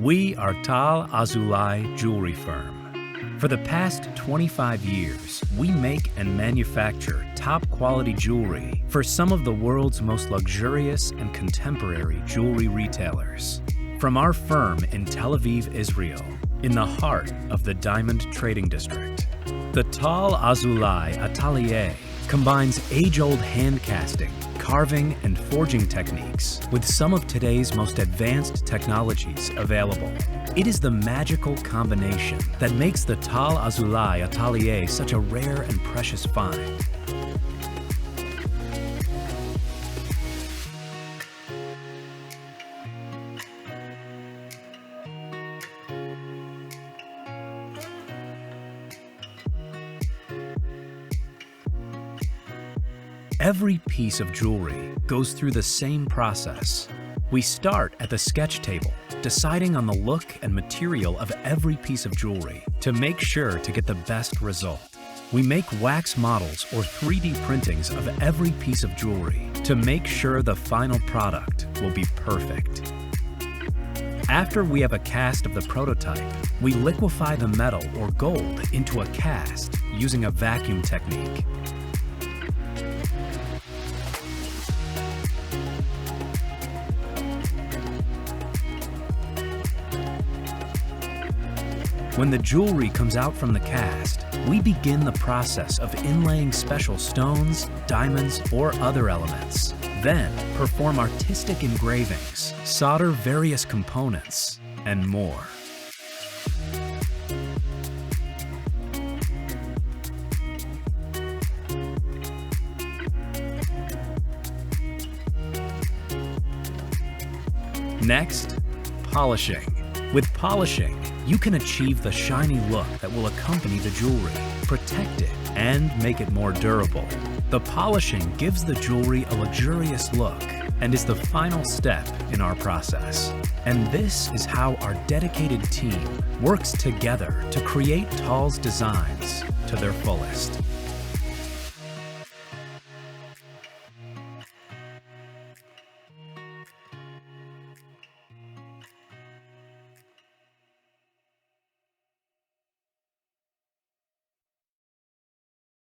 We are Tal Azulay Jewelry Firm. For the past 25 years, we make and manufacture top-quality jewelry for some of the world's most luxurious and contemporary jewelry retailers. From our firm in Tel Aviv, Israel, in the heart of the Diamond Trading District, the Tal Azulay Atelier combines age-old hand casting, carving, and forging techniques with some of today's most advanced technologies available. It is the magical combination that makes the Tal Azulay Atelier such a rare and precious find. Every piece of jewelry goes through the same process. We start at the sketch table, deciding on the look and material of every piece of jewelry to make sure to get the best result. We make wax models or 3D printings of every piece of jewelry to make sure the final product will be perfect. After we have a cast of the prototype, we liquefy the metal or gold into a cast using a vacuum technique. When the jewelry comes out from the cast, we begin the process of inlaying special stones, diamonds, or other elements. Then perform artistic engravings, solder various components, and more. Next, polishing. With polishing, you can achieve the shiny look that will accompany the jewelry, protect it, and make it more durable. The polishing gives the jewelry a luxurious look and is the final step in our process. And this is how our dedicated team works together to create Tal's designs to their fullest.